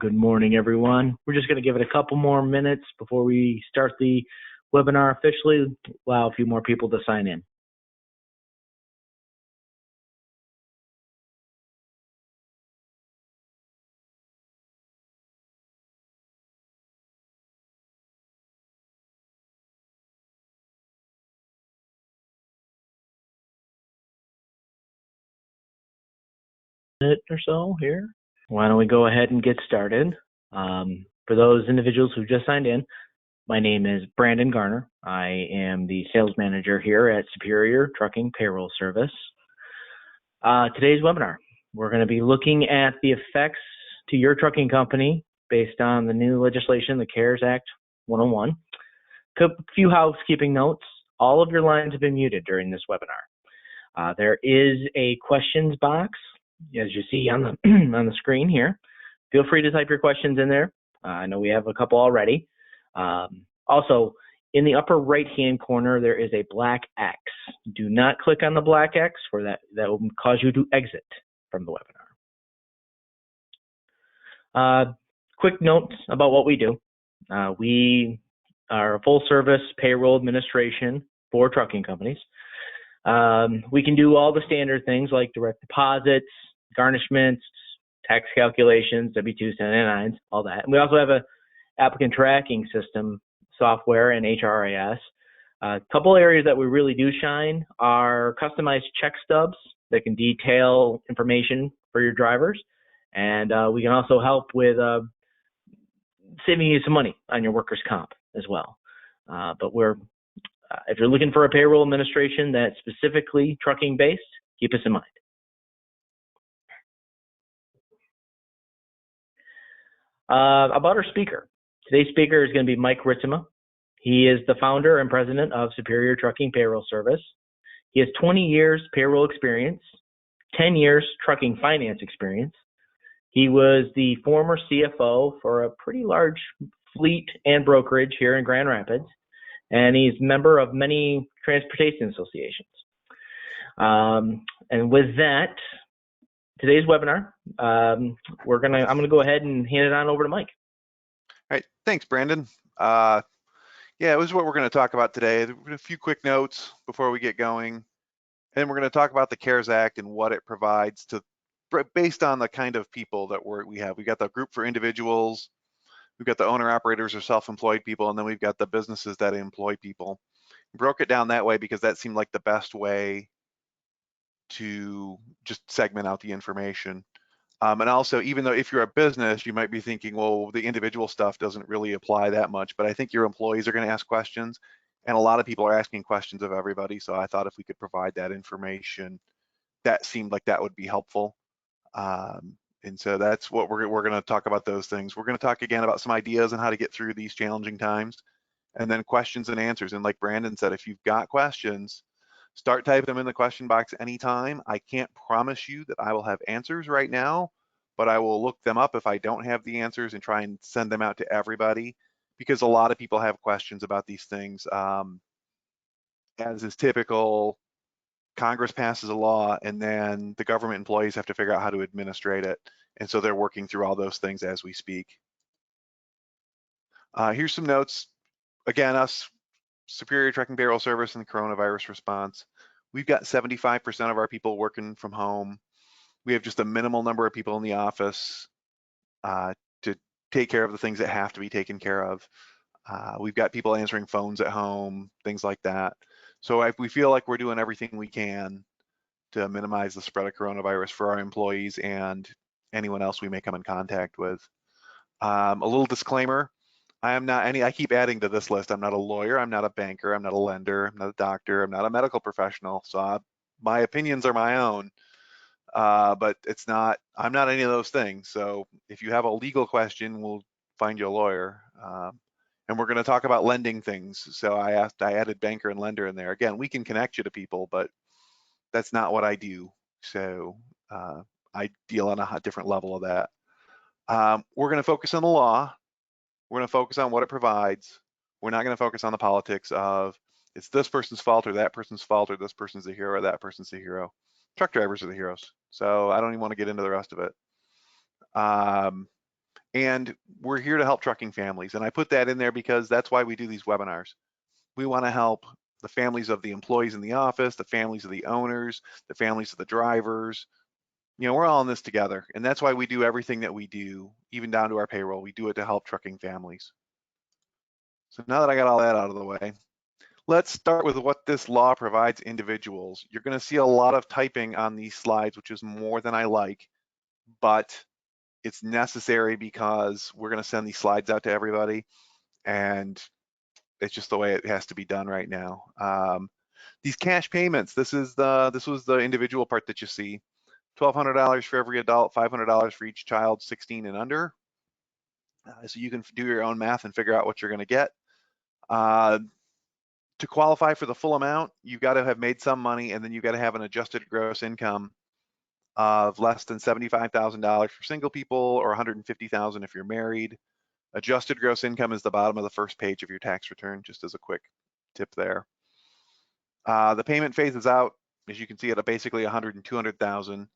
Good morning, everyone. We're just going to give it a couple more minutes before we start the webinar officially, allow a few more people to sign in. Minute or so here. Why don't we go ahead and get started? For those individuals who just signed in, my name is Brandon Garner. I am the sales manager here at Superior Trucking Payroll Service. Today's webinar, we're going to be looking at the effects to your trucking company based on the new legislation, the CARES Act 101. A few housekeeping notes. All of your lines have been muted during this webinar. There is a questions box, as you see on the on the screen here. Feel free to type your questions in there. I know we have a couple already. Also, in the upper right-hand corner, there is a black X. Do not click on the black X, for that will cause you to exit from the webinar. Quick notes about what we do. We are a full-service payroll administration for trucking companies. We can do all the standard things like direct deposits, garnishments, tax calculations, W-2s, 1099s, all that. And we also have a applicant tracking system software and HRIS. A couple areas that we really do shine are customized check stubs that can detail information for your drivers. And we can also help with saving you some money on your workers' comp as well. But if you're looking for a payroll administration that's specifically trucking based, keep us in mind. About our speaker. Today's speaker is going to be Mike Ritsema. He is the founder and president of Superior Trucking Payroll Service. He has 20 years payroll experience, 10 years trucking finance experience. He was the former CFO for a pretty large fleet and brokerage here in Grand Rapids, and he's a member of many transportation associations. And with that, today's webinar, I'm going to go ahead and hand it on over to Mike. All right, thanks, Brandon. Yeah, this is what we're going to talk about today. A few quick notes before we get going. And then we're going to talk about the CARES Act and what it provides based on the kind of people that we have. We got the group for individuals, we've got the owner operators or self-employed people, and then we've got the businesses that employ people. We broke it down that way because that seemed like the best way to just segment out the information. And also, even though if you're a business, you might be thinking, well, the individual stuff doesn't really apply that much, but I think your employees are going to ask questions, and a lot of people are asking questions of everybody. So I thought if we could provide that information, that seemed like that would be helpful. And so that's what we're going to talk about, those things. We're going to talk again about some ideas on how to get through these challenging times, and then questions and answers. And like Brandon said, if you've got questions, start typing them in the question box anytime. I can't promise you that I will have answers right now, but I will look them up if I don't have the answers and try and send them out to everybody, because a lot of people have questions about these things. As is typical, Congress passes a law and then the government employees have to figure out how to administrate it. And so they're working through all those things as we speak. Here's some notes. Again, us, Superior Trucking Payroll Service and the coronavirus response. We've got 75% of our people working from home. We have just a minimal number of people in the office to take care of the things that have to be taken care of. We've got people answering phones at home, things like that. So we feel like we're doing everything we can to minimize the spread of coronavirus for our employees and anyone else we may come in contact with. A little disclaimer. I keep adding to this list. I'm not a lawyer, I'm not a banker, I'm not a lender, I'm not a doctor, I'm not a medical professional. So my opinions are my own, but I'm not any of those things. So if you have a legal question, we'll find you a lawyer. And we're gonna talk about lending things. So I added banker and lender in there. Again, we can connect you to people, but that's not what I do. So I deal on a different level of that. We're gonna focus on the law. We're going to focus on what it provides. We're not going to focus on the politics of it's this person's fault or that person's fault or this person's the hero or that person's the hero. Truck drivers are the heroes. So I don't even want to get into the rest of it. And we're here to help trucking families. And I put that in there because that's why we do these webinars. We want to help the families of the employees in the office, the families of the owners, the families of the drivers. We're all in this together. And that's why we do everything that we do, even down to our payroll. We do it to help trucking families. So now that I got all that out of the way, let's start with what this law provides individuals. You're going to see a lot of typing on these slides, which is more than I like, but it's necessary because we're going to send these slides out to everybody, and it's just the way it has to be done right now. These cash payments, this was the individual part that you see. $1,200 for every adult, $500 for each child 16 and under. So you can do your own math and figure out what you're going to get. To qualify for the full amount, you've got to have made some money, and then you've got to have an adjusted gross income of less than $75,000 for single people, or $150,000 if you're married. Adjusted gross income is the bottom of the first page of your tax return, just as a quick tip there. The payment phases out, as you can see, at basically $100,000 and $200,000.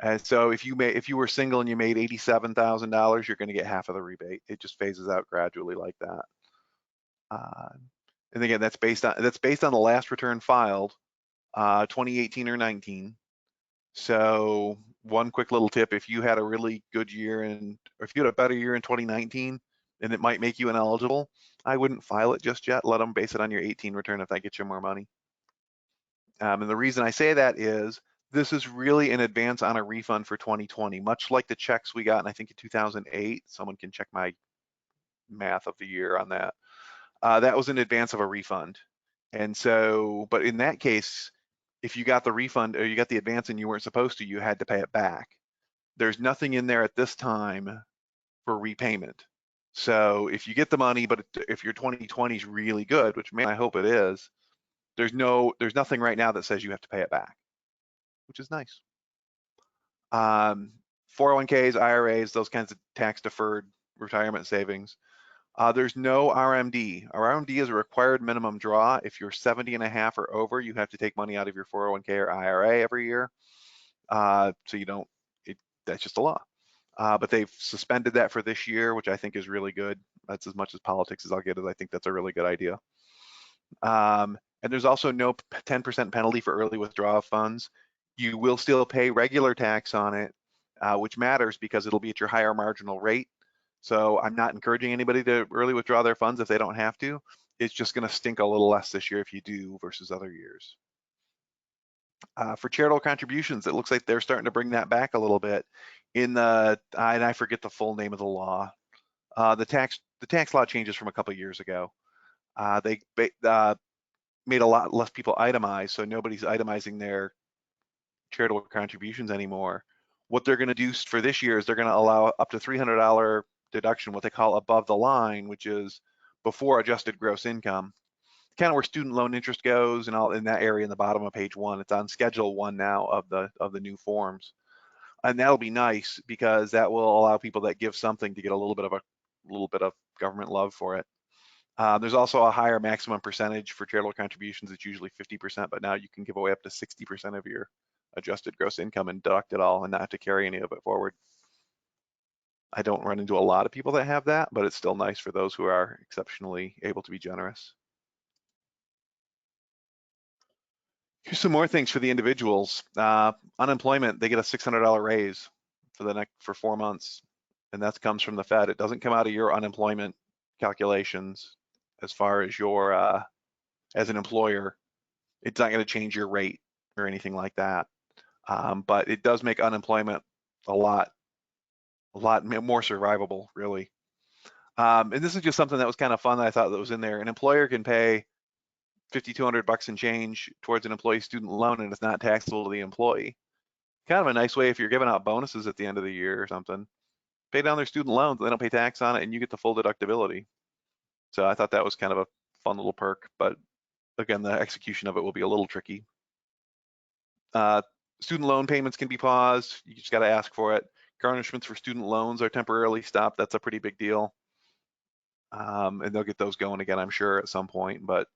And so if you were single and you made $87,000, you're going to get half of the rebate. It just phases out gradually like that. And again, that's based on the last return filed, 2018 or 19. So one quick little tip: if you had a really good year or if you had a better year in 2019, and it might make you ineligible, I wouldn't file it just yet. Let them base it on your 18 return if that gets you more money. And the reason I say that is this is really an advance on a refund for 2020, much like the checks we got in, I think, in 2008. Someone can check my math of the year on that. That was in advance of a refund. And so, but in that case, if you got the refund or you got the advance and you weren't supposed to, you had to pay it back. There's nothing in there at this time for repayment. So if you get the money, but if your 2020 is really good, which I hope it is, there's nothing right now that says you have to pay it back, which is nice. 401ks, IRAs, those kinds of tax deferred retirement savings. There's no RMD. Our RMD is a required minimum draw. If you're 70 and a half or over, you have to take money out of your 401k or IRA every year. So you don't, that's just a law. But they've suspended that for this year, which I think is really good. That's as much as politics as I'll get it. I think that's a really good idea. And there's also no 10% penalty for early withdrawal of funds. You will still pay regular tax on it, which matters because it'll be at your higher marginal rate. So I'm not encouraging anybody to early withdraw their funds if they don't have to. It's just going to stink a little less this year if you do versus other years. For charitable contributions, it looks like they're starting to bring that back a little bit. And I forget the full name of the law. The tax law changes from a couple of years ago. They made a lot less people itemize, so nobody's itemizing their charitable contributions anymore. What they're going to do for this year is they're going to allow up to $300 deduction, what they call above the line, which is before adjusted gross income. Kind of where student loan interest goes and all in that area in the bottom of page 1. It's on schedule 1 now of the new forms. And that'll be nice because that will allow people that give something to get a little bit of government love for it. There's also a higher maximum percentage for charitable contributions. It's usually 50%, but now you can give away up to 60% of your adjusted gross income and deduct it all and not have to carry any of it forward. I don't run into a lot of people that have that, but it's still nice for those who are exceptionally able to be generous. Here's some more things for the individuals. Unemployment, they get a $600 raise for 4 months, and that comes from the Fed. It doesn't come out of your unemployment calculations as far as your as an employer. It's not going to change your rate or anything like that, but it does make unemployment a lot more survivable, really. And this is just something that was kind of fun that I thought that was in there. An employer can pay $5,200 and change towards an employee student loan, and it's not taxable to the employee. Kind of a nice way if you're giving out bonuses at the end of the year or something. Pay down their student loans, they don't pay tax on it, and you get the full deductibility. So I thought that was kind of a fun little perk, but again, the execution of it will be a little tricky. Student loan payments can be paused. You just got to ask for it. Garnishments for student loans are temporarily stopped. That's a pretty big deal. And they'll get those going again, I'm sure, at some point, but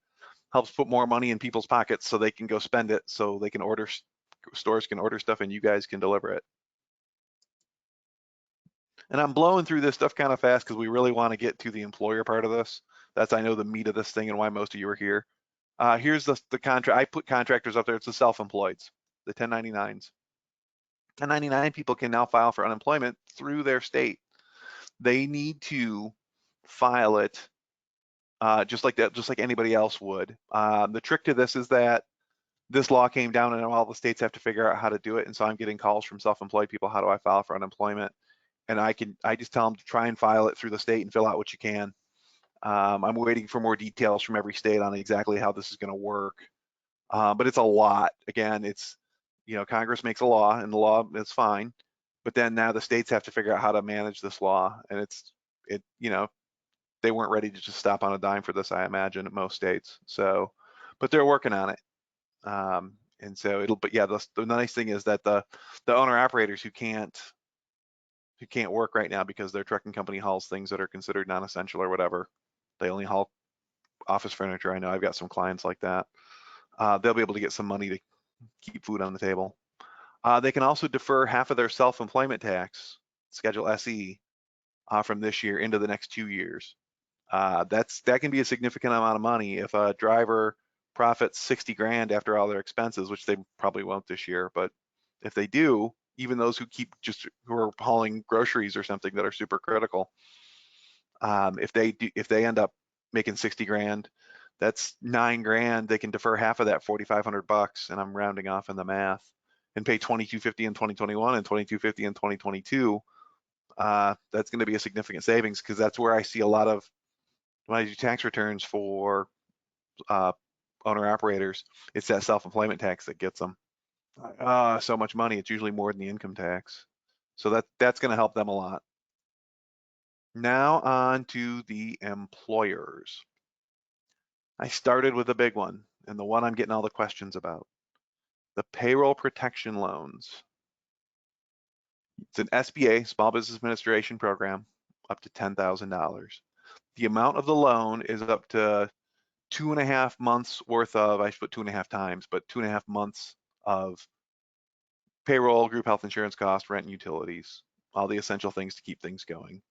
helps put more money in people's pockets so they can go spend it, so they can stores can order stuff and you guys can deliver it. And I'm blowing through this stuff kind of fast because we really want to get to the employer part of this. That's, I know, the meat of this thing and why most of you are here. Here's the contract. I put contractors up there. It's the self-employeds, the 1099s. 1099 people can now file for unemployment through their state. They need to file it just like that, just like anybody else would. The trick to this is that this law came down and all the states have to figure out how to do it. And so I'm getting calls from self-employed people. How do I file for unemployment? And I just tell them to try and file it through the state and fill out what you can. I'm waiting for more details from every state on exactly how this is going to work. But it's a lot. Again, it's, Congress makes a law and the law is fine, but then now the states have to figure out how to manage this law. And they weren't ready to just stop on a dime for this, I imagine, at most states. So, but they're working on it. And so but yeah, the nice thing is that the owner operators who can't work right now because their trucking company hauls things that are considered non-essential or whatever, they only haul office furniture. I know I've got some clients like that. They'll be able to get some money to keep food on the table. They can also defer half of their self-employment tax, Schedule SE, from this year into the next 2 years. That can be a significant amount of money if a driver profits 60 grand after all their expenses, which they probably won't this year, but if they do, even those who are hauling groceries or something that are super critical, if they end up making 60 grand, that's 9 grand. They can defer half of that, $4,500, and I'm rounding off in the math, and pay $2,250 in 2021 and $2,250 in 2022. That's going to be a significant savings because that's where I see a lot of when I do tax returns for owner operators. It's that self-employment tax that gets them so much money. It's usually more than the income tax, so that's going to help them a lot. Now on to the employers. I started with a big one, and the one I'm getting all the questions about, the payroll protection loans. It's an SBA, Small Business Administration program, up to $10,000. The amount of the loan is up to 2.5 months worth of, I should put 2.5 times, but 2.5 months of payroll, group health insurance costs, rent and utilities, all the essential things to keep things going.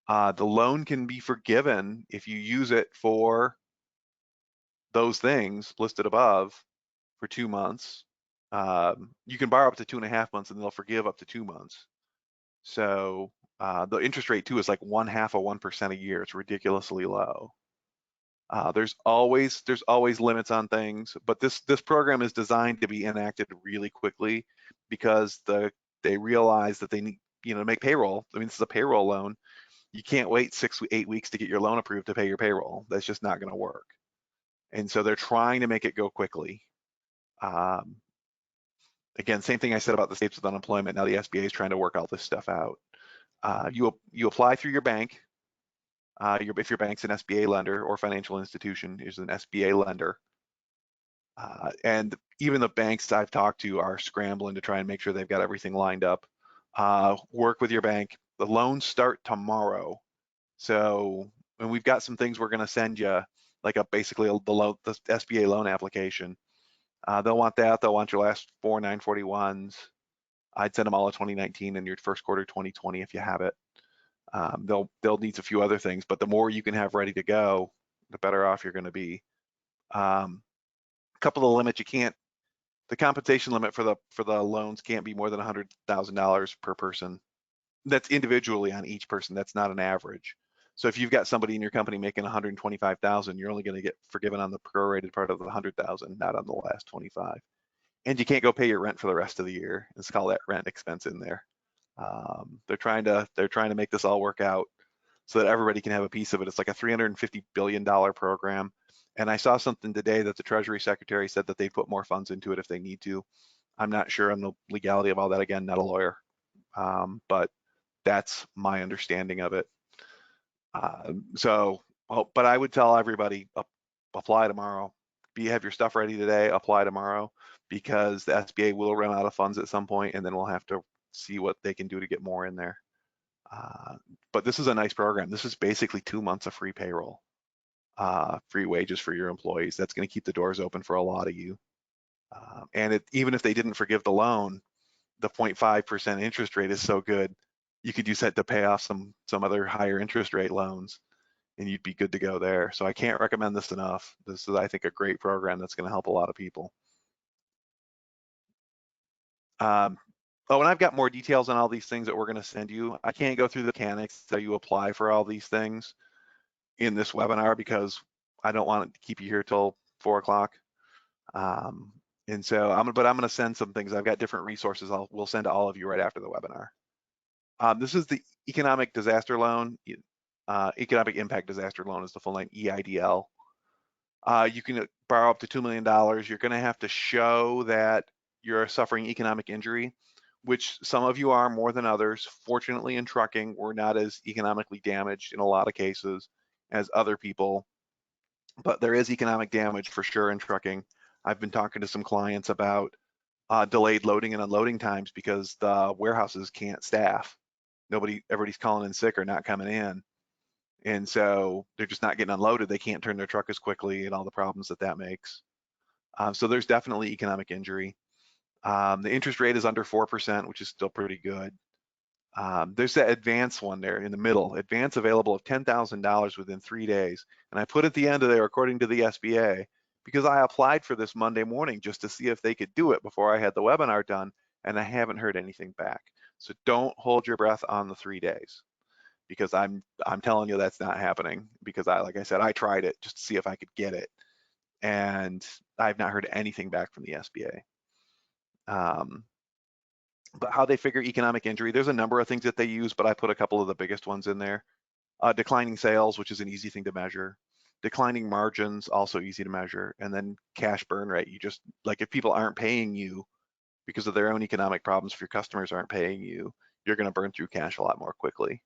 The loan can be forgiven if you use it for those things listed above for 2 months. You can borrow up to 2.5 months and they'll forgive up to 2 months. So the interest rate too is like 0.5% a year. It's ridiculously low. There's always limits on things, but this program is designed to be enacted really quickly because they realize that they need to make payroll. I mean, this is a payroll loan. You can't wait 6-8 weeks to get your loan approved to pay your payroll. That's just not going to work. And so they're trying to make it go quickly. Again, same thing I said about the states with unemployment. Now the SBA is trying to work all this stuff out. You apply through your bank. If your bank's an SBA lender or financial institution is an SBA lender. And even the banks I've talked to are scrambling to try and make sure they've got everything lined up. Work with your bank. The loans start tomorrow. So, and we've got some things we're going to send you, like basically the SBA loan application. They'll want that. They'll want your last 4 941s. I'd send them all of 2019 and your first quarter 2020 if you have it. They'll need a few other things, but the more you can have ready to go, the better off you're going to be. A couple of the limits the compensation limit for the loans can't be more than $100,000 per person. That's individually on each person. That's not an average. So if you've got somebody in your company making 125,000, you're only going to get forgiven on the prorated part of the 100,000, not on the last 25. And you can't go pay your rent for the rest of the year. Let's call that rent expense in there. They're trying to make this all work out so that everybody can have a piece of it. It's like a $350 billion program. And I saw something today that the Treasury Secretary said that they put more funds into it if they need to. I'm not sure on the legality of all that. Again, not a lawyer, but that's my understanding of it. But I would tell everybody, apply tomorrow. Have your stuff ready today, apply tomorrow, because the SBA will run out of funds at some point, and then we'll have to see what they can do to get more in there. But this is a nice program. This is basically 2 months of free payroll, free wages for your employees. That's going to keep the doors open for a lot of you. And even if they didn't forgive the loan, the 0.5% interest rate is so good you could use that to pay off some other higher interest rate loans, and you'd be good to go there. So I can't recommend this enough. This is, I think, a great program that's going to help a lot of people. Oh, and I've got more details on all these things that we're going to send you. I can't go through the mechanics that you apply for all these things in this webinar because I don't want to keep you here till 4 o'clock. And so I'm going to send some things. I've got different resources we'll send to all of you right after the webinar. This is the Economic Disaster Loan. Economic Impact Disaster Loan is the full name, EIDL. You can borrow up to $2 million. You're going to have to show that you're suffering economic injury, which some of you are more than others. Fortunately, in trucking, we're not as economically damaged in a lot of cases as other people, but there is economic damage for sure in trucking. I've been talking to some clients about delayed loading and unloading times because the warehouses can't staff. Everybody's calling in sick or not coming in. And so they're just not getting unloaded. They can't turn their truck as quickly and all the problems that makes. So there's definitely economic injury. The interest rate is under 4%, which is still pretty good. There's that advance one there in the middle, advance available of $10,000 within 3 days. And I put at the end of there, according to the SBA, because I applied for this Monday morning just to see if they could do it before I had the webinar done, and I haven't heard anything back. So don't hold your breath on the 3 days, because I'm telling you that's not happening, because like I said, I tried it just to see if I could get it, and I've not heard anything back from the SBA. But how they figure economic injury, there's a number of things that they use, but I put a couple of the biggest ones in there. Declining sales, which is an easy thing to measure. Declining margins, also easy to measure. And then cash burn rate. You just, like, if people aren't paying you because of their own economic problems, if your customers aren't paying you, you're going to burn through cash a lot more quickly.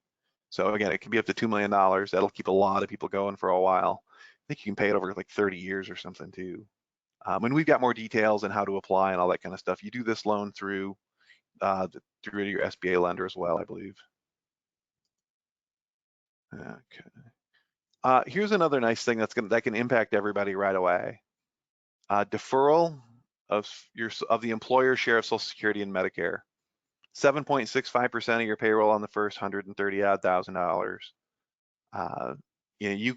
So again, it can be up to $2 million. That'll keep a lot of people going for a while. I think you can pay it over like 30 years or something too. And we've got more details on how to apply and all that kind of stuff. You do this loan through your SBA lender as well, I believe. Okay. Here's another nice thing that can impact everybody right away. Deferral of the employer's share of Social Security and Medicare. 7.65% of your payroll on the first $130,000.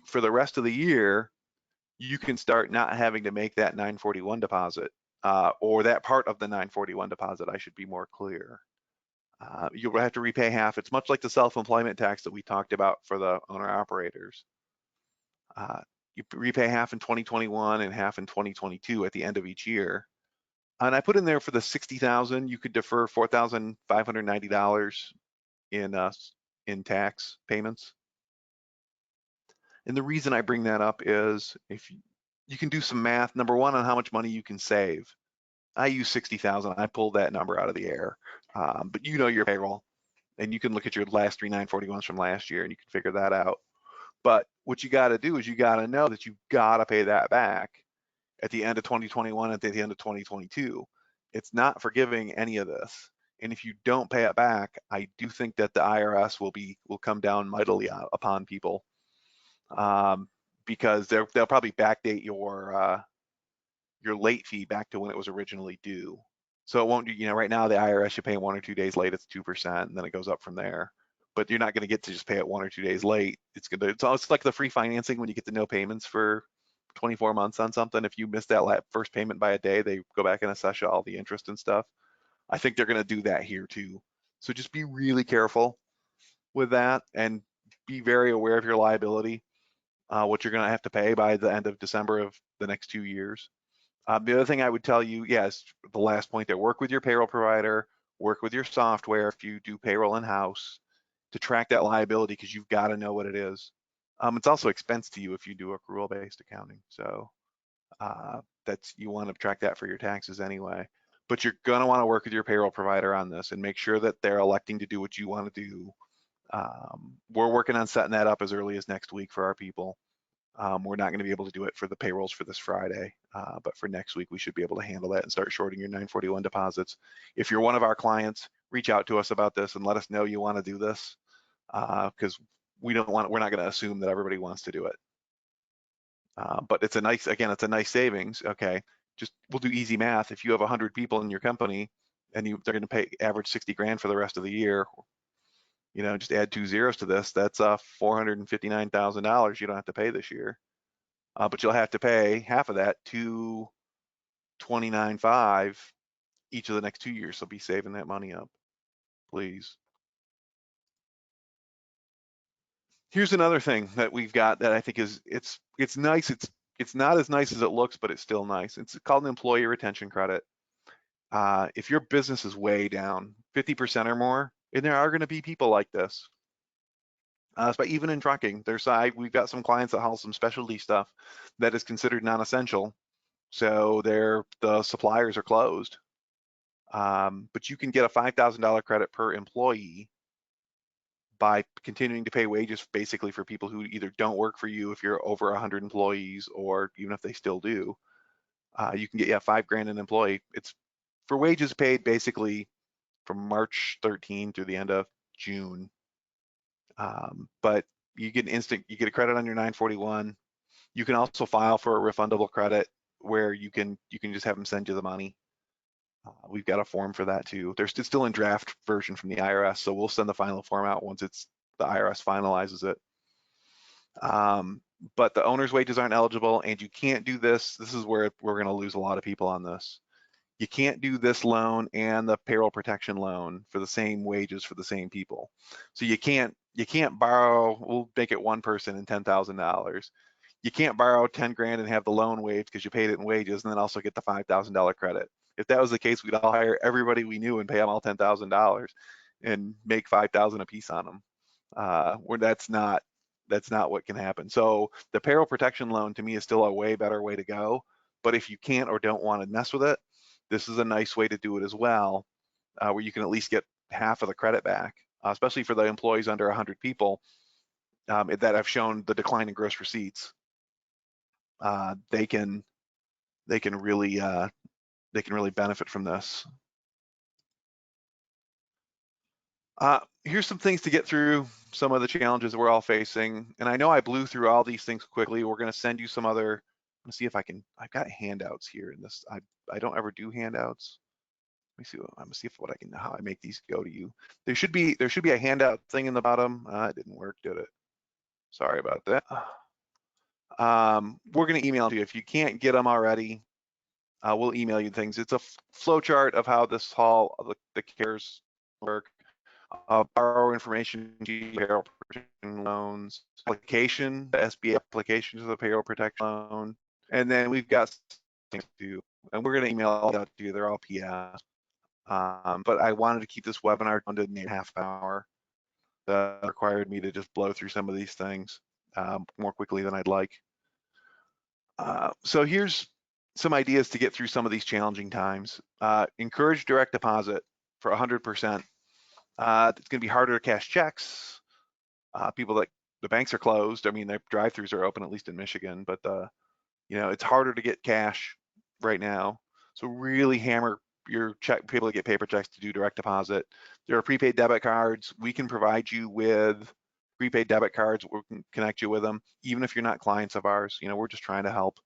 For the rest of the year, you can start not having to make that 941 deposit, or that part of the 941 deposit, I should be more clear. You'll have to repay half. It's much like the self-employment tax that we talked about for the owner-operators. You repay half in 2021 and half in 2022 at the end of each year. And I put in there for the 60,000, you could defer $4,590 in tax payments. And the reason I bring that up is if you can do some math, number one, on how much money you can save. I use 60,000. I pulled that number out of the air, but you know your payroll, and you can look at your last 3 941s from last year, and you can figure that out. But what you got to do is you got to know that you got to pay that back at the end of 2021, at the end of 2022. It's not forgiving any of this. And if you don't pay it back, I do think that the IRS will come down mightily upon people, because they'll probably backdate your late fee back to when it was originally due. So it won't, right now the IRS, you pay 1 or 2 days late, it's 2%, and then it goes up from there. But you're not going to get to just pay it 1 or 2 days late. It's like the free financing when you get the no payments for 24 months on something. If you miss that first payment by a day, they go back and assess you all the interest and stuff. I think they're going to do that here too. So just be really careful with that and be very aware of your liability, what you're going to have to pay by the end of December of the next 2 years. The other thing I would tell you, yes, the last point there, work with your payroll provider, work with your software if you do payroll in-house to track that liability, because you've got to know what it is. It's also expense to you if you do accrual-based accounting. So you want to track that for your taxes anyway. But you're going to want to work with your payroll provider on this and make sure that they're electing to do what you want to do. We're working on setting that up as early as next week for our people. We're not going to be able to do it for the payrolls for this Friday, but for next week, we should be able to handle that and start shorting your 941 deposits. If you're one of our clients, reach out to us about this and let us know you want to do this, because we're not going to assume that everybody wants to do it. But it's a nice savings. Okay, we'll do easy math. If you have 100 people in your company and they're going to pay average 60 grand for the rest of the year, You know, just add 2 zeros to this. That's $459,000 you don't have to pay this year. But you'll have to pay half of that, $229,500 each of the next 2 years. So be saving that money up, please. Here's another thing that we've got that I think is it's nice. It's not as nice as it looks, but it's still nice. It's called an employee retention credit. If your business is way down 50% or more, and there are going to be people like this. But even in trucking, we've got some clients that haul some specialty stuff that is considered non-essential, so the suppliers are closed. But you can get a $5,000 credit per employee by continuing to pay wages basically for people who either don't work for you if you're over 100 employees, or even if they still do. You can get $5,000 an employee. It's for wages paid basically from March 13 through the end of June. But you get a credit on your 941. You can also file for a refundable credit where you can just have them send you the money. We've got a form for that too. It's still in draft version from the IRS, so we'll send the final form out once the IRS finalizes it. But the owner's wages aren't eligible, and you can't do this. This is where we're going to lose a lot of people on this. You can't do this loan and the payroll protection loan for the same wages for the same people. So you can't borrow. We'll make it one person and $10,000. You can't borrow 10 grand and have the loan waived because you paid it in wages, and then also get the $5,000 credit. If that was the case, we'd all hire everybody we knew and pay them all $10,000 and make $5,000 a piece on them. Where that's not what can happen. So the payroll protection loan to me is still a way better way to go. But if you can't or don't want to mess with it, this is a nice way to do it as well, where you can at least get half of the credit back, especially for the employees under 100 people that have shown the decline in gross receipts. They can really benefit from this. Here's some things to get through some of the challenges that we're all facing. And I know I blew through all these things quickly. We're going to send you some other, let's see if I've got handouts here in this. I don't ever do handouts. Let me see. I'm gonna see how I make these go to you. There should be a handout thing in the bottom. It didn't work, did it? Sorry about that. We're gonna email to you if you can't get them already. We'll email you things. It's a flow chart of how this the CARES work. Borrower information, payroll protection loans, application, the SBA application to the payroll protection loan, and then we've got things to do. And we're gonna email all that to you. They're all PDFs. But I wanted to keep this webinar down to an 8.5 hour. That required me to just blow through some of these things more quickly than I'd like. So here's some ideas to get through some of these challenging times. Encourage direct deposit for 100%. It's gonna be harder to cash checks. The banks are closed. I mean, their drive-throughs are open, at least in Michigan, but it's harder to get cash right now. So really hammer your people to get paper checks to do direct deposit. There are prepaid debit cards. We can provide you with prepaid debit cards. We can connect you with them, even if you're not clients of ours. We're just trying to help.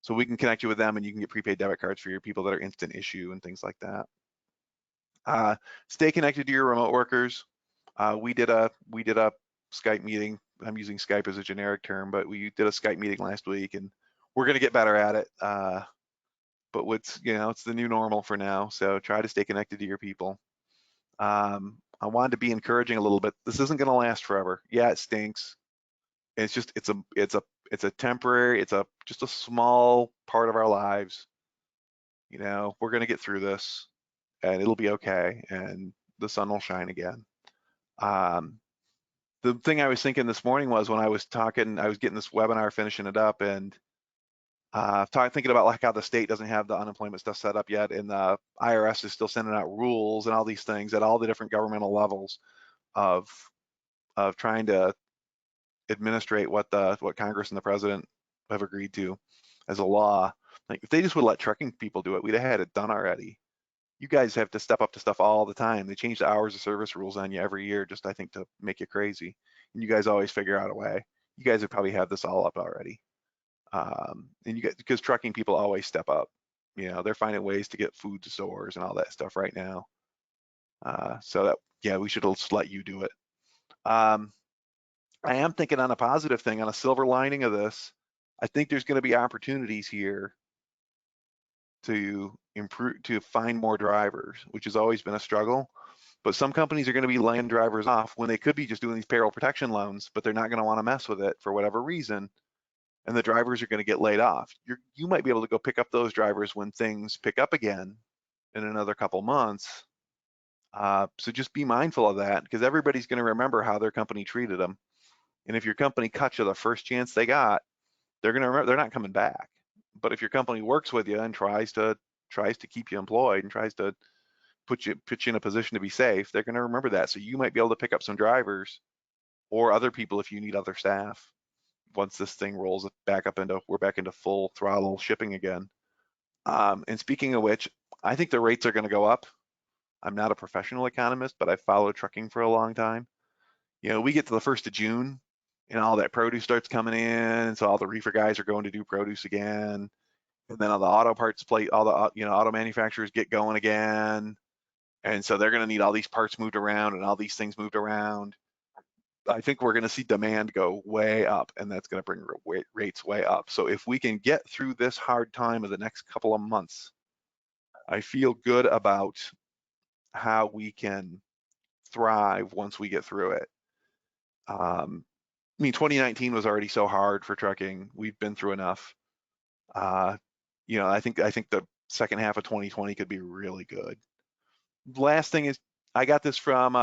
So we can connect you with them, and you can get prepaid debit cards for your people that are instant issue and things like that. Stay connected to your remote workers. We did a Skype meeting. I'm using Skype as a generic term, but we did a Skype meeting last week, and we're going to get better at it. But it's the new normal for now. So try to stay connected to your people. I wanted to be encouraging a little bit. This isn't going to last forever. Yeah, it stinks. It's a temporary. Just a small part of our lives. We're going to get through this, and it'll be okay, and the sun will shine again. The thing I was thinking this morning was when I was getting this webinar, finishing it up, and thinking about how the state doesn't have the unemployment stuff set up yet, and the IRS is still sending out rules and all these things at all the different governmental levels of trying to administrate what Congress and the president have agreed to as a law. Like, if they just would let trucking people do it, we'd have had it done already. You guys have to step up to stuff all the time. They change the hours of service rules on you every year, just I think to make you crazy. And you guys always figure out a way. You guys would probably have this all up already. And because trucking people always step up, they're finding ways to get food to stores and all that stuff right now. So we should just let you do it. I am thinking on a positive thing, on a silver lining of this. I think there's going to be opportunities here to improve, to find more drivers, which has always been a struggle. But some companies are going to be laying drivers off when they could be just doing these payroll protection loans, but they're not going to want to mess with it for whatever reason. And the drivers are going to get laid off. You might be able to go pick up those drivers when things pick up again in another couple months. So just be mindful of that, because everybody's going to remember how their company treated them. And if your company cuts you the first chance they got, they're going to remember, they're not coming back. But if your company works with you and tries to keep you employed and tries to put you in a position to be safe, they're going to remember that. So you might be able to pick up some drivers or other people if you need other staff once this thing rolls back up into, we're back into full throttle shipping again. And speaking of which, I think the rates are going to go up. I'm not a professional economist, but I've followed trucking for a long time. You know, we get to the 1st of June and all that produce starts coming in, and so all the reefer guys are going to do produce again. And then all the auto parts plate, all the auto manufacturers get going again. And so they're going to need all these parts moved around and all these things moved around. I think we're going to see demand go way up, and that's going to bring rates way up. So if we can get through this hard time of the next couple of months, I feel good about how we can thrive once we get through it. I mean, 2019 was already so hard for trucking. We've been through enough. You know, I think the second half of 2020 could be really good. Last thing is, I got this from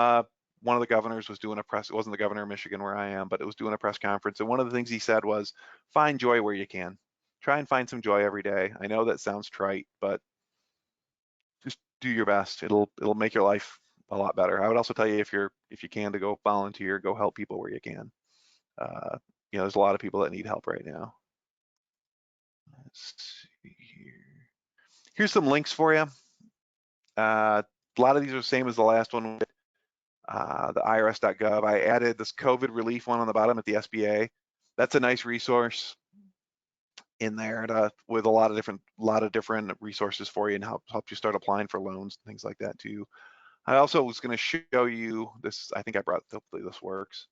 one of the governors was doing a press. It wasn't the governor of Michigan where I am, but it was doing a press conference. And one of the things he said was, find joy where you can. Try and find some joy every day. I know that sounds trite, but just do your best. It'll make your life a lot better. I would also tell you, if you can, to go volunteer, go help people where you can. You know, there's a lot of people that need help right now. Let's see here. Here's some links for you. A lot of these are the same as the last one. The irs.gov. I added this COVID relief one on the bottom at the SBA. That's a nice resource in there with a lot of different resources for you, and help you start applying for loans and things like that too. I also was going to show you this. I think I brought, hopefully this works.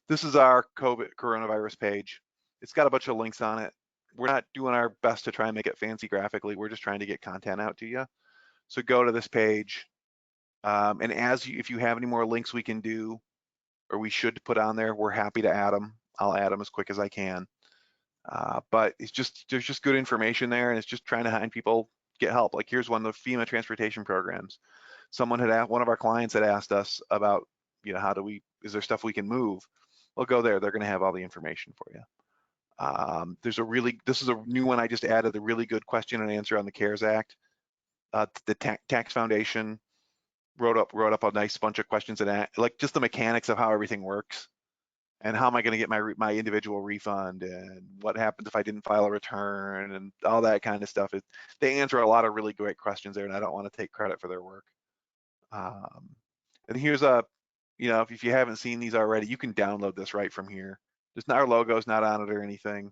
This is our COVID coronavirus page. It's got a bunch of links on it. We're not doing our best to try and make it fancy graphically. We're just trying to get content out to you. So go to this page. And if you have any more links we can do, or we should put on there, we're happy to add them. I'll add them as quick as I can. But there's just good information there, and it's just trying to find people get help. Like here's one of the FEMA transportation programs. One of our clients had asked us about, you know, is there stuff we can move? Well, go there. They're going to have all the information for you. This is a new one I just added, the really good question and answer on the CARES Act. The Tax Foundation wrote up a nice bunch of questions and like just the mechanics of how everything works, and how am I going to get my individual refund, and what happens if I didn't file a return, and all that kind of stuff. They answer a lot of really great questions there, and I don't want to take credit for their work. And here's you know, if you haven't seen these already, you can download this right from here. Our logo's not on it or anything.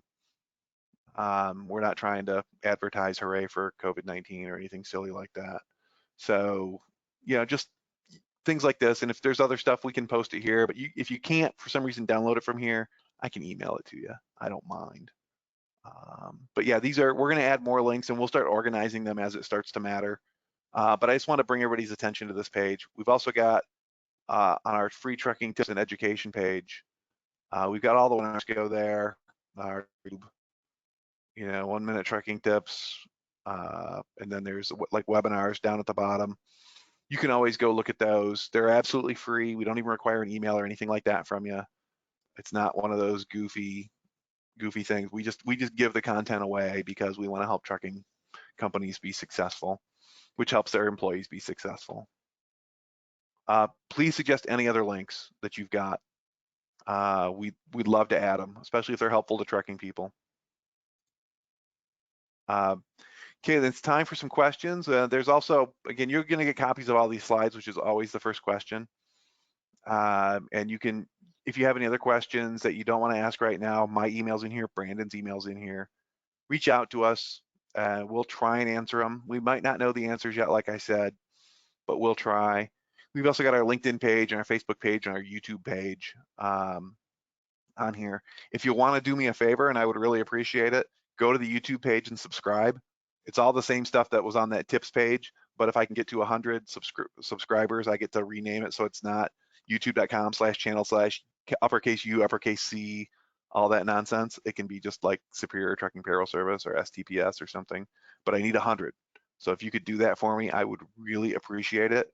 We're not trying to advertise hooray for COVID-19 or anything silly like that. So, you know, just things like this. And if there's other stuff, we can post it here. But if you can't, for some reason, download it from here, I can email it to you. I don't mind. But yeah, we're going to add more links, and we'll start organizing them as it starts to matter. But I just want to bring everybody's attention to this page. We've also got on our free trucking tips and education page, we've got all the webinars go there. Our, you know, 1 minute trucking tips, and then there's like webinars down at the bottom. You can always go look at those. They're absolutely free. We don't even require an email or anything like that from you. It's not one of those goofy things. We just give the content away because we want to help trucking companies be successful, which helps their employees be successful. Please suggest any other links that you've got. We'd love to add them, especially if they're helpful to trucking people. Okay, then it's time for some questions. There's also, again, you're going to get copies of all these slides, which is always the first question. And you can, if you have any other questions that you don't want to ask right now, my email's in here, Brandon's email's in here. Reach out to us. We'll try and answer them. We might not know the answers yet, like I said, but we'll try. We've also got our LinkedIn page and our Facebook page and our YouTube page on here. If you want to do me a favor, and I would really appreciate it, go to the YouTube page and subscribe. It's all the same stuff that was on that tips page, but if I can get to 100 subscribers, I get to rename it so it's not youtube.com/channel/uppercase U, uppercase C, all that nonsense. It can be just like Superior Trucking Payroll Service or STPS or something, but I need 100. So if you could do that for me, I would really appreciate it.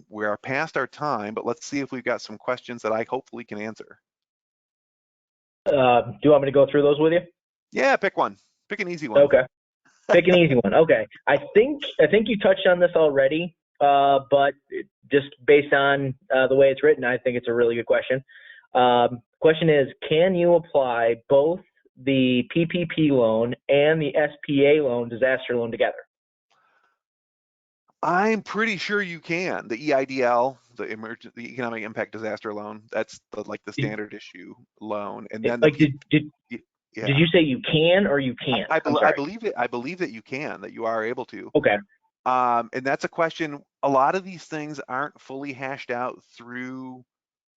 We are past our time, but let's see if we've got some questions that I hopefully can answer. Do you want me to go through those with you? Yeah, pick one. Pick an easy one. Okay. Pick an easy one. Okay. I think you touched on this already, but just based on the way it's written, I think it's a really good question. Question is, can you apply both the PPP loan and the SPA loan, disaster loan, together? I'm pretty sure you can. The EIDL, the Economic Impact Disaster Loan, that's like the standard issue loan, and then like did you say you can or you can't? I believe that you can, that you are able to. Okay. And that's a question. A lot of these things aren't fully hashed out through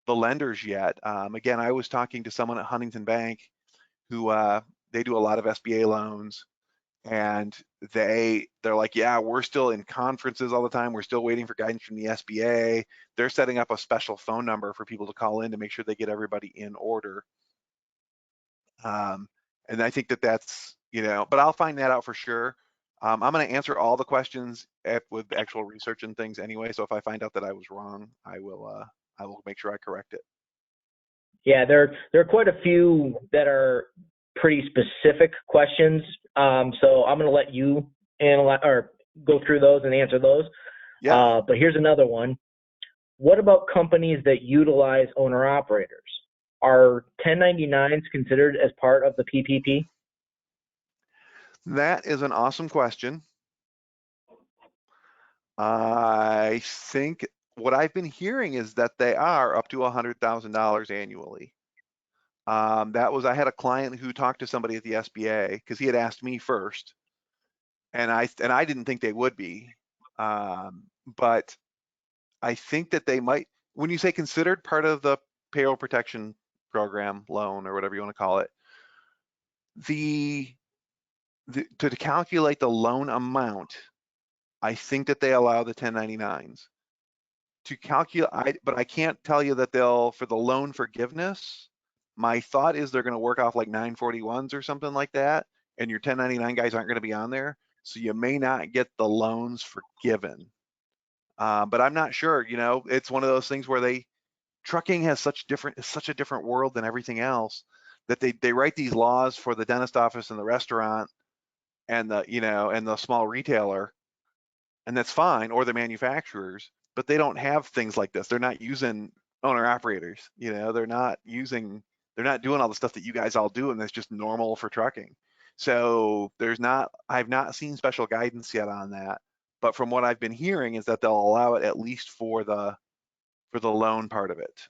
the lenders yet. Again, I was talking to someone at Huntington Bank who they do a lot of SBA loans, and they're like, yeah, we're still in conferences all the time. We're still waiting for guidance from the SBA. They're setting up a special phone number for people to call in to make sure they get everybody in order. And I think that's, but I'll find that out for sure. I'm going to answer all the questions with actual research and things anyway. So if I find out that I was wrong, I will make sure I correct it. Yeah, there are quite a few that are pretty specific questions. So I'm going to let you analyze or go through those and answer those. Yeah. But here's another one. What about companies that utilize owner-operators? Are 1099s considered as part of the PPP? That is an awesome question. I think what I've been hearing is that they are up to $100,000 annually. I had a client who talked to somebody at the SBA because he had asked me first, and I didn't think they would be, but I think that they might. When you say considered part of the payroll protection program loan or whatever you want to call it, to calculate the loan amount, I think that they allow the 1099s to calculate, but I can't tell you that for the loan forgiveness. My thought is they're going to work off like 941s or something like that, and your 1099 guys aren't going to be on there, so you may not get the loans forgiven. But I'm not sure. It's one of those things where trucking has such a different world than everything else, that they write these laws for the dentist office and the restaurant and the small retailer, and that's fine, or the manufacturers, but they don't have things like this. They're not using owner operators. They're not doing all the stuff that you guys all do, and that's just normal for trucking. So I've not seen special guidance yet on that, but from what I've been hearing is that they'll allow it at least for the loan part of it.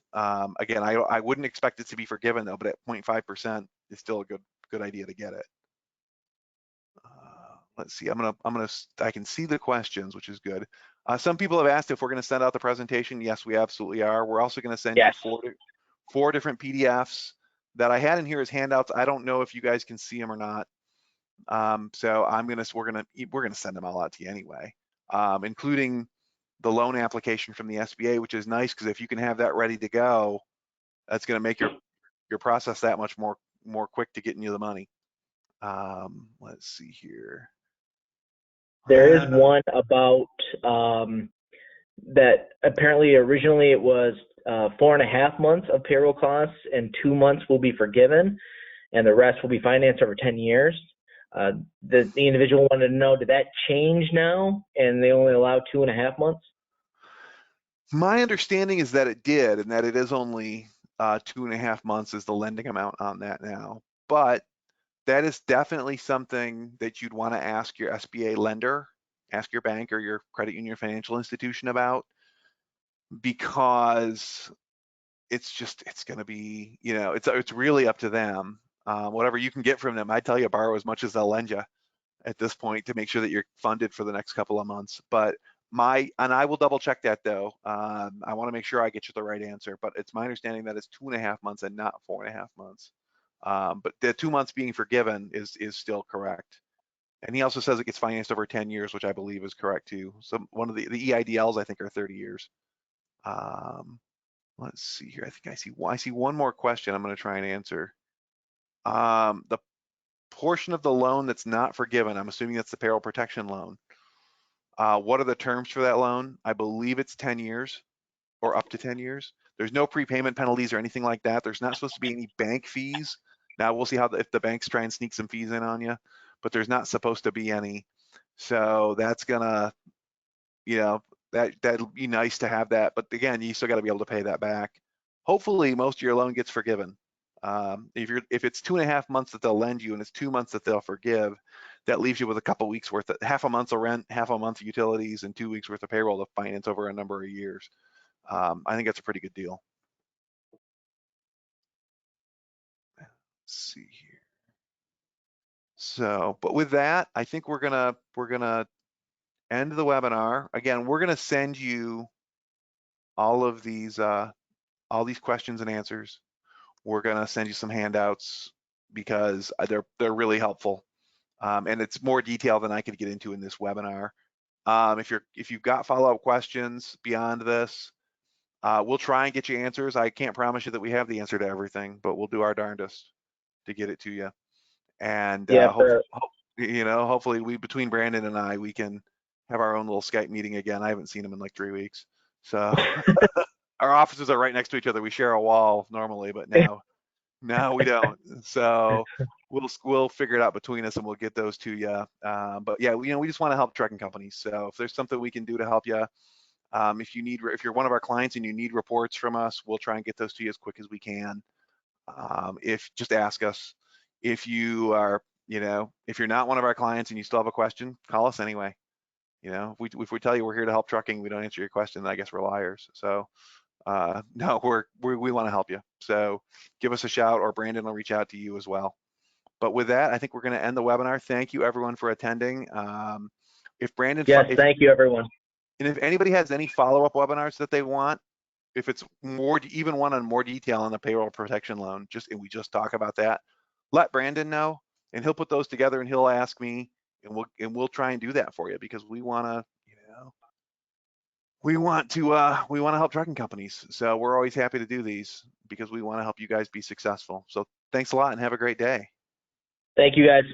Again, I wouldn't expect it to be forgiven though, but at 0.5% is still a good idea to get it. Let's see, I can see the questions, which is good. Some people have asked if we're going to send out the presentation. Yes, we absolutely are. We're also going to send you four different PDFs that I had in here as handouts. I don't know if you guys can see them or not. So we're gonna send them all out to you anyway, including the loan application from the SBA, which is nice because if you can have that ready to go, that's going to make your process that much more quick to getting you the money. Let's see here. There is one about that apparently originally it was 4.5 months of payroll costs and 2 months will be forgiven and the rest will be financed over 10 years. The individual wanted to know, did that change now and they only allow 2.5 months? My understanding is that it did, and that it is only 2.5 months is the lending amount on that now. But that is definitely something that you'd want to ask your SBA lender, ask your bank or your credit union financial institution about, because it's going to be, it's really up to them. Whatever you can get from them, I tell you, borrow as much as they'll lend you at this point to make sure that you're funded for the next couple of months. But And I will double check that though. I want to make sure I get you the right answer, but it's my understanding that it's 2.5 months and not 4.5 months. But the 2 months being forgiven is still correct. And he also says it gets financed over 10 years, which I believe is correct too. So one of the EIDLs I think are 30 years. Let's see here. I think I see one more question I'm going to try and answer. The portion of the loan that's not forgiven, I'm assuming that's the payroll protection loan. What are the terms for that loan? I believe it's 10 years or up to 10 years. There's no prepayment penalties or anything like that. There's not supposed to be any bank fees. Now we'll see how if the banks try and sneak some fees in on you, but there's not supposed to be any. So that's gonna, that'll be nice to have that. But again, you still got to be able to pay that back. Hopefully, most of your loan gets forgiven. If it's 2.5 months that they'll lend you and it's 2 months that they'll forgive, that leaves you with a couple weeks worth of half a month's of rent, half a month of utilities, and 2 weeks worth of payroll to finance over a number of years. I think that's a pretty good deal. Let's see here. So, but with that, I think we're gonna end the webinar. Again, we're gonna send you all of these questions and answers. We're gonna send you some handouts because they're really helpful. And it's more detail than I could get into in this webinar. If you've got follow-up questions beyond this, we'll try and get you answers. I can't promise you that we have the answer to everything, but we'll do our darndest to get it to you. And hopefully between Brandon and I, we can have our own little Skype meeting again. I haven't seen him in like 3 weeks. So our offices are right next to each other. We share a wall normally, but now we don't. So we'll figure it out between us and we'll get those to you. But yeah, we just want to help trucking companies. So if there's something we can do to help you, if you're one of our clients and you need reports from us, we'll try and get those to you as quick as we can. Just ask us. If you are, if you're not one of our clients and you still have a question, call us anyway. If we tell you we're here to help trucking, we don't answer your question, then I guess we're liars. So no, we want to help you. So give us a shout, or Brandon will reach out to you as well. But with that, I think we're going to end the webinar. Thank you everyone for attending. If Brandon, thank you everyone. And if anybody has any follow-up webinars that they want, if it's even one on more detail on the payroll protection loan, and we just talk about that, let Brandon know, and he'll put those together and he'll ask me, and we'll try and do that for you, because we want to, we want to help trucking companies. So we're always happy to do these because we want to help you guys be successful. So thanks a lot and have a great day. Thank you guys.